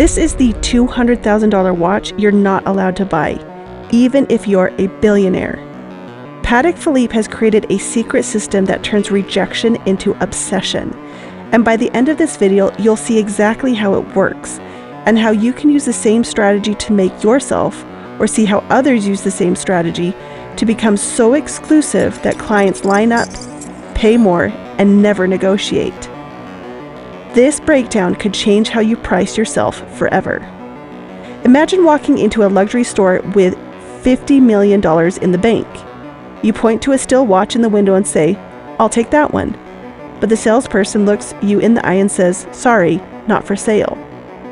This is the $200,000 watch you're not allowed to buy, even if you're a billionaire. Patek Philippe has created a secret system that turns rejection into obsession. And by the end of this video, you'll see exactly how it works and how you can use the same strategy to make yourself, or see how others use the same strategy to become so exclusive that clients line up, pay more, and never negotiate. This breakdown could change how you price yourself forever. Imagine walking into a luxury store with $50 million in the bank. You point to a still watch in the window and say, "I'll take that one." But the salesperson looks you in the eye and says, "Sorry, not for sale."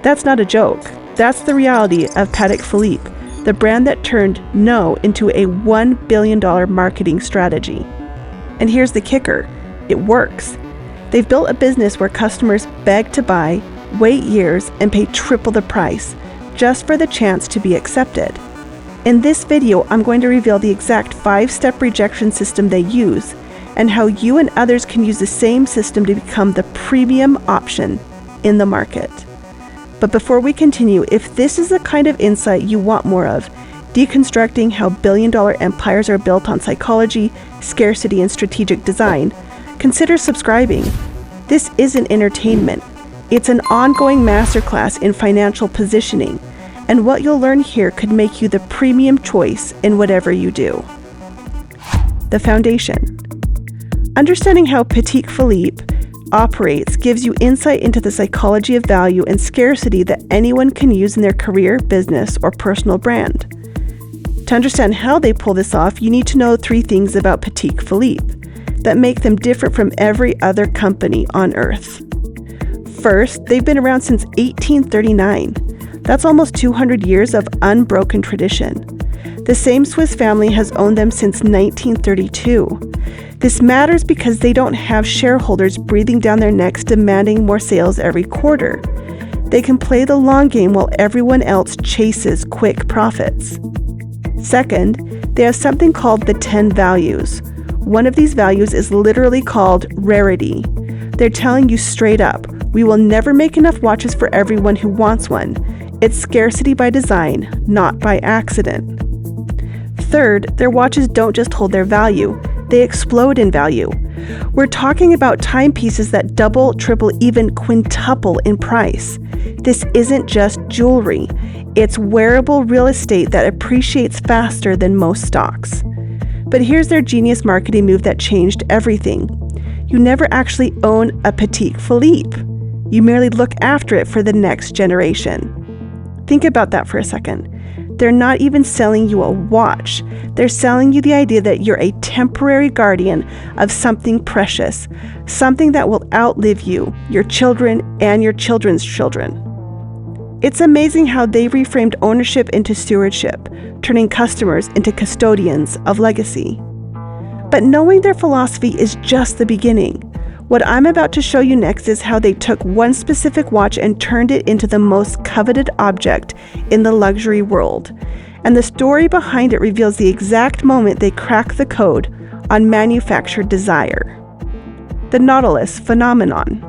That's not a joke. That's the reality of Patek Philippe, the brand that turned no into a $1 billion marketing strategy. And here's the kicker. It works. They've built a business where customers beg to buy, wait years, and pay triple the price just for the chance to be accepted. In this video, I'm going to reveal the exact 5-step rejection system they use and how you and others can use the same system to become the premium option in the market. But before we continue, if this is the kind of insight you want more of, deconstructing how billion-dollar empires are built on psychology, scarcity, and strategic design, consider subscribing. This isn't entertainment. It's an ongoing masterclass in financial positioning, and what you'll learn here could make you the premium choice in whatever you do. The foundation. Understanding how Patek Philippe operates gives you insight into the psychology of value and scarcity that anyone can use in their career, business, or personal brand. To understand how they pull this off, you need to know 3 things about Patek Philippe that make them different from every other company on earth. First, they've been around since 1839. That's almost 200 years of unbroken tradition. The same Swiss family has owned them since 1932. This matters because they don't have shareholders breathing down their necks demanding more sales every quarter. They can play the long game while everyone else chases quick profits. Second, they have something called the 10 values. One of these values is literally called rarity. They're telling you straight up, we will never make enough watches for everyone who wants one. It's scarcity by design, not by accident. Third, their watches don't just hold their value, they explode in value. We're talking about timepieces that double, triple, even quintuple in price. This isn't just jewelry. It's wearable real estate that appreciates faster than most stocks. But here's their genius marketing move that changed everything. You never actually own a Patek Philippe. You merely look after it for the next generation. Think about that for a second. They're not even selling you a watch. They're selling you the idea that you're a temporary guardian of something precious, something that will outlive you, your children, and your children's children. It's amazing how they reframed ownership into stewardship, turning customers into custodians of legacy. But knowing their philosophy is just the beginning. What I'm about to show you next is how they took one specific watch and turned it into the most coveted object in the luxury world. And the story behind it reveals the exact moment they cracked the code on manufactured desire. The Nautilus phenomenon.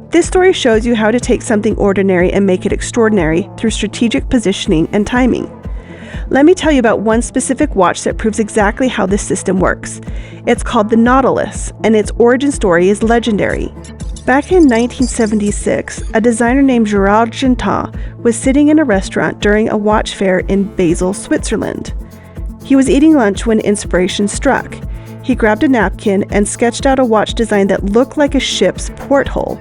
This story shows you how to take something ordinary and make it extraordinary through strategic positioning and timing. Let me tell you about one specific watch that proves exactly how this system works. It's called the Nautilus, and its origin story is legendary. Back in 1976, a designer named Gerald Gentat was sitting in a restaurant during a watch fair in Basel, Switzerland. He was eating lunch when inspiration struck. He grabbed a napkin and sketched out a watch design that looked like a ship's porthole.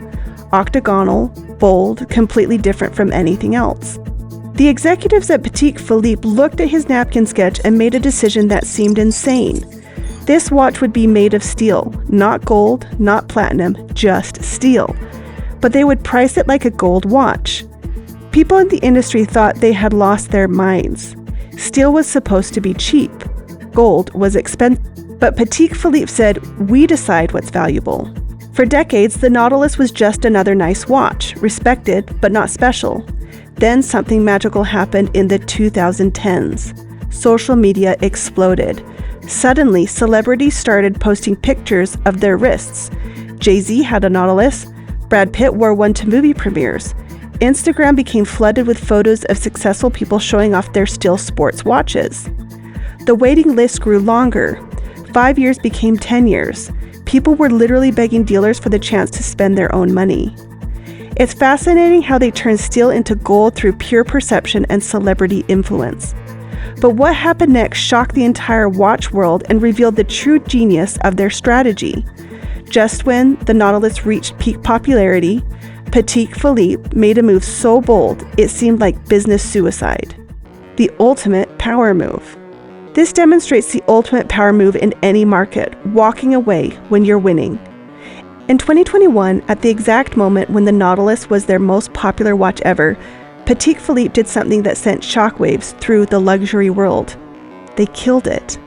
Octagonal, bold, completely different from anything else. The executives at Patek Philippe looked at his napkin sketch and made a decision that seemed insane. This watch would be made of steel, not gold, not platinum, just steel. But they would price it like a gold watch. People in the industry thought they had lost their minds. Steel was supposed to be cheap. Gold was expensive. But Patek Philippe said, "We decide what's valuable." For decades, the Nautilus was just another nice watch, respected but not special. Then something magical happened in the 2010s. Social media exploded. Suddenly, celebrities started posting pictures of their wrists. Jay-Z had a Nautilus. Brad Pitt wore one to movie premieres. Instagram became flooded with photos of successful people showing off their still sports watches. The waiting list grew longer. 5 years became 10 years. People were literally begging dealers for the chance to spend their own money. It's fascinating how they turned steel into gold through pure perception and celebrity influence. But what happened next shocked the entire watch world and revealed the true genius of their strategy. Just when the Nautilus reached peak popularity, Patek Philippe made a move so bold it seemed like business suicide. The ultimate power move. This demonstrates the ultimate power move in any market, walking away when you're winning. In 2021, at the exact moment when the Nautilus was their most popular watch ever, Patek Philippe did something that sent shockwaves through the luxury world. They killed it.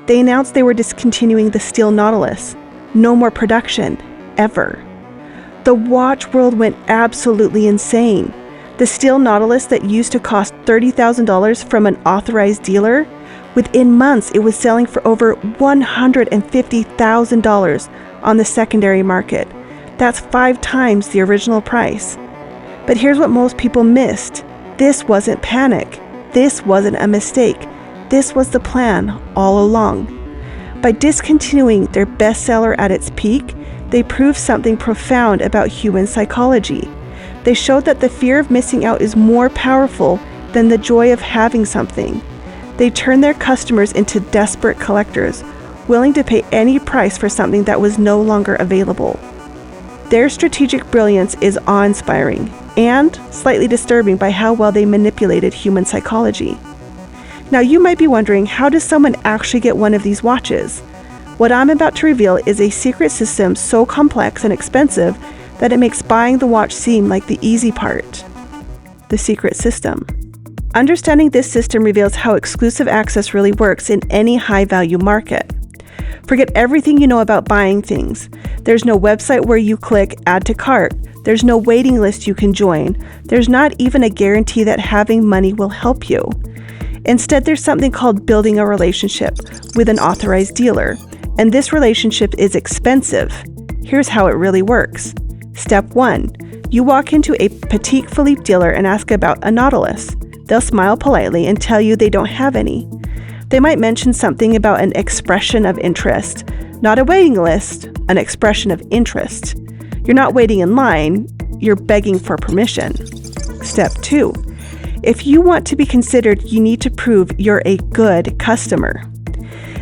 They announced they were discontinuing the steel Nautilus. No more production, ever. The watch world went absolutely insane. The steel Nautilus that used to cost $30,000 from an authorized dealer, within months it was selling for over $150,000 on the secondary market. That's 5 times the original price. But here's what most people missed. This wasn't panic. This wasn't a mistake. This was the plan all along. By discontinuing their bestseller at its peak, they proved something profound about human psychology. They showed that the fear of missing out is more powerful than the joy of having something. They turned their customers into desperate collectors, willing to pay any price for something that was no longer available. Their strategic brilliance is awe-inspiring and slightly disturbing by how well they manipulated human psychology. Now you might be wondering, how does someone actually get one of these watches? What I'm about to reveal is a secret system so complex and expensive that it makes buying the watch seem like the easy part. The secret system. Understanding this system reveals how exclusive access really works in any high-value market. Forget everything you know about buying things. There's no website where you click add to cart. There's no waiting list you can join. There's not even a guarantee that having money will help you. Instead, there's something called building a relationship with an authorized dealer. And this relationship is expensive. Here's how it really works. Step 1. You walk into a Patek Philippe dealer and ask about a Nautilus. They'll smile politely and tell you they don't have any. They might mention something about an expression of interest. Not a waiting list, an expression of interest. You're not waiting in line, you're begging for permission. Step 2. If you want to be considered, you need to prove you're a good customer.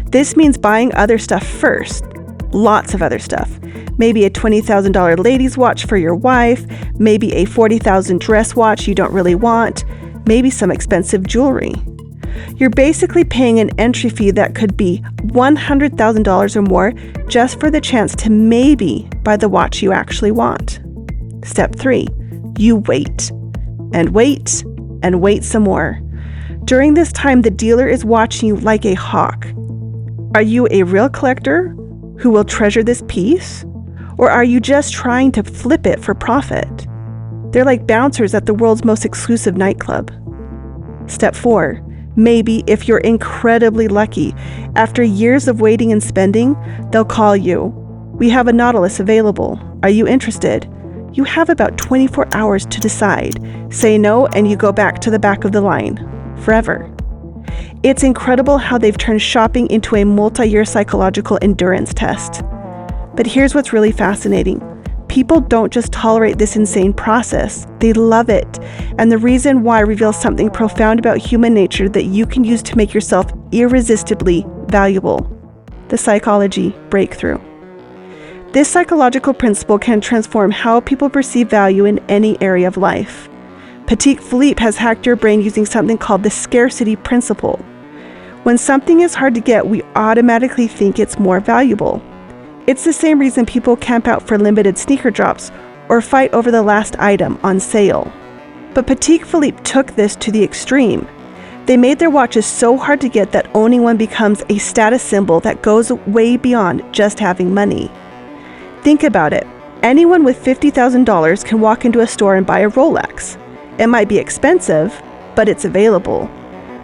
This means buying other stuff first. Lots of other stuff. Maybe a $20,000 ladies watch for your wife, maybe a $40,000 dress watch you don't really want, maybe some expensive jewelry. You're basically paying an entry fee that could be $100,000 or more just for the chance to maybe buy the watch you actually want. Step 3. You wait. And wait, and wait some more. During this time, the dealer is watching you like a hawk. Are you a real collector who will treasure this piece? Or are you just trying to flip it for profit? They're like bouncers at the world's most exclusive nightclub. Step 4. Maybe, if you're incredibly lucky, after years of waiting and spending, they'll call you. We have a Nautilus available. Are you interested? You have about 24 hours to decide. Say no and you go back to the back of the line. Forever. It's incredible how they've turned shopping into a multi-year psychological endurance test. But here's what's really fascinating. People don't just tolerate this insane process, they love it. And the reason why reveals something profound about human nature that you can use to make yourself irresistibly valuable. The psychology breakthrough. This psychological principle can transform how people perceive value in any area of life. Patek Philippe has hacked your brain using something called the scarcity principle. When something is hard to get, we automatically think it's more valuable. It's the same reason people camp out for limited sneaker drops or fight over the last item on sale. But Patek Philippe took this to the extreme. They made their watches so hard to get that owning one becomes a status symbol that goes way beyond just having money. Think about it. Anyone with $50,000 can walk into a store and buy a Rolex. It might be expensive, but it's available.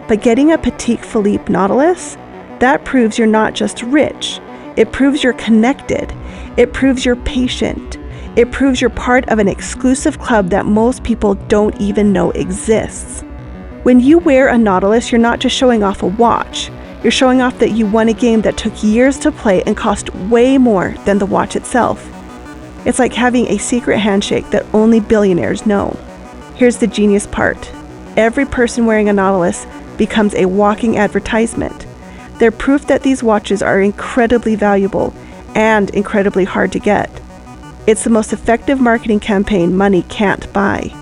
But getting a Patek Philippe Nautilus, that proves you're not just rich. It proves you're connected. It proves you're patient. It proves you're part of an exclusive club that most people don't even know exists. When you wear a Nautilus, you're not just showing off a watch. You're showing off that you won a game that took years to play and cost way more than the watch itself. It's like having a secret handshake that only billionaires know. Here's the genius part. Every person wearing a Nautilus becomes a walking advertisement. They're proof that these watches are incredibly valuable and incredibly hard to get. It's the most effective marketing campaign money can't buy.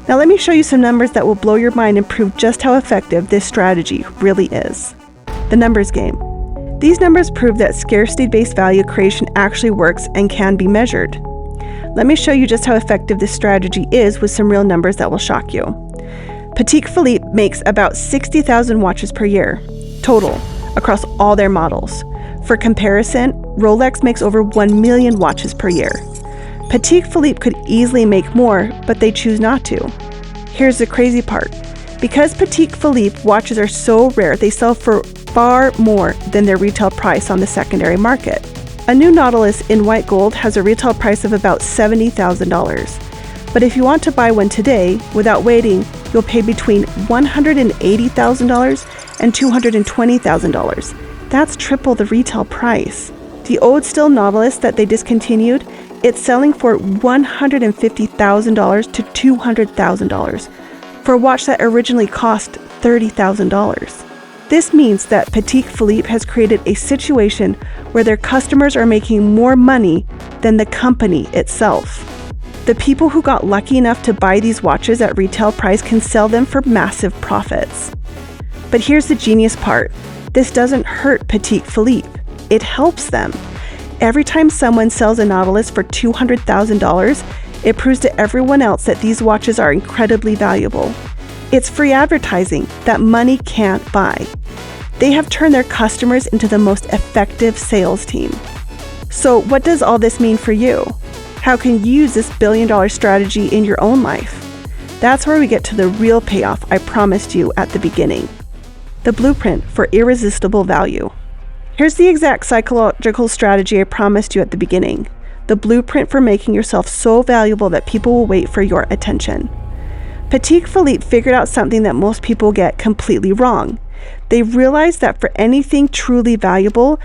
Now let me show you some numbers that will blow your mind and prove just how effective this strategy really is. The numbers game. These numbers prove that scarcity-based value creation actually works and can be measured. Let me show you just how effective this strategy is with some real numbers that will shock you. Patek Philippe makes about 60,000 watches per year, total, across all their models. For comparison, Rolex makes over 1 million watches per year. Patek Philippe could easily make more, but they choose not to. Here's the crazy part. Because Patek Philippe watches are so rare, they sell for far more than their retail price on the secondary market. A new Nautilus in white gold has a retail price of about $70,000. But if you want to buy one today, without waiting, you'll pay between $180,000 and $220,000. That's triple the retail price. The old steel Nautilus that they discontinued, it's selling for $150,000 to $200,000 for a watch that originally cost $30,000. This means that Patek Philippe has created a situation where their customers are making more money than the company itself. The people who got lucky enough to buy these watches at retail price can sell them for massive profits. But here's the genius part. This doesn't hurt Patek Philippe. It helps them. Every time someone sells a Nautilus for $200,000, it proves to everyone else that these watches are incredibly valuable. It's free advertising that money can't buy. They have turned their customers into the most effective sales team. So what does all this mean for you? How can you use this billion-dollar strategy in your own life? That's where we get to the real payoff I promised you at the beginning. The blueprint for irresistible value. Here's the exact psychological strategy I promised you at the beginning. The blueprint for making yourself so valuable that people will wait for your attention. Patek Philippe figured out something that most people get completely wrong. They realized that for anything truly valuable,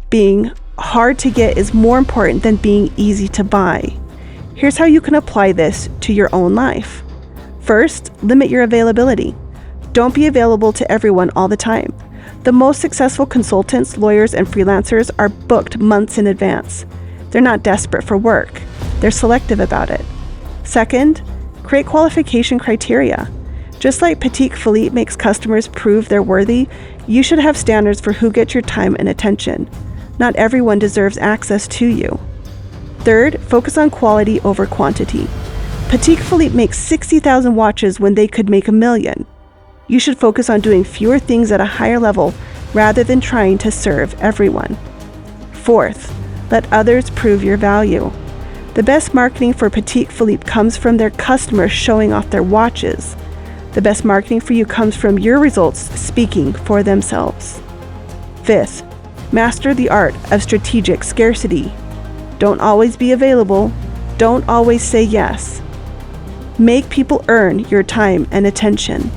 being hard to get is more important than being easy to buy. Here's how you can apply this to your own life. First, limit your availability. Don't be available to everyone all the time. The most successful consultants, lawyers, and freelancers are booked months in advance. They're not desperate for work. They're selective about it. Second, create qualification criteria. Just like Patek Philippe makes customers prove they're worthy, you should have standards for who gets your time and attention. Not everyone deserves access to you. Third, focus on quality over quantity. Patek Philippe makes 60,000 watches when they could make 1 million. You should focus on doing fewer things at a higher level rather than trying to serve everyone. Fourth, let others prove your value. The best marketing for Patek Philippe comes from their customers showing off their watches. The best marketing for you comes from your results speaking for themselves. Fifth, master the art of strategic scarcity. Don't always be available. Don't always say yes. Make people earn your time and attention.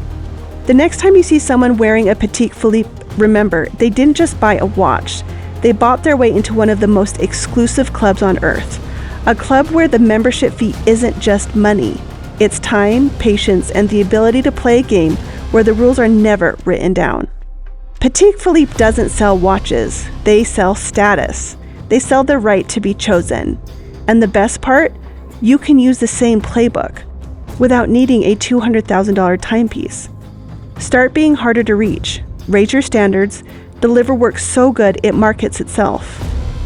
The next time you see someone wearing a Patek Philippe, remember, they didn't just buy a watch. They bought their way into one of the most exclusive clubs on earth. A club where the membership fee isn't just money. It's time, patience, and the ability to play a game where the rules are never written down. Patek Philippe doesn't sell watches. They sell status. They sell the right to be chosen. And the best part, you can use the same playbook without needing a $200,000 timepiece. Start being harder to reach. Raise your standards. Deliver work so good it markets itself.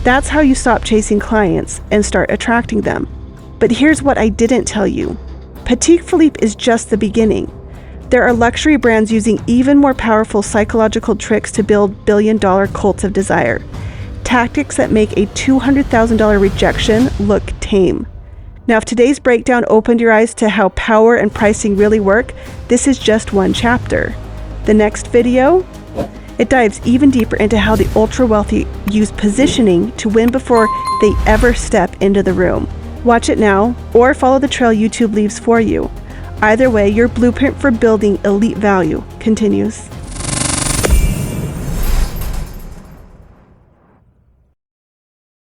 That's how you stop chasing clients and start attracting them. But here's what I didn't tell you. Patek Philippe is just the beginning. There are luxury brands using even more powerful psychological tricks to build billion-dollar cults of desire. Tactics that make a $200,000 rejection look tame. Now, if today's breakdown opened your eyes to how power and pricing really work, this is just one chapter. The next video, it dives even deeper into how the ultra-wealthy use positioning to win before they ever step into the room. Watch it now, or follow the trail YouTube leaves for you. Either way, your blueprint for building elite value continues.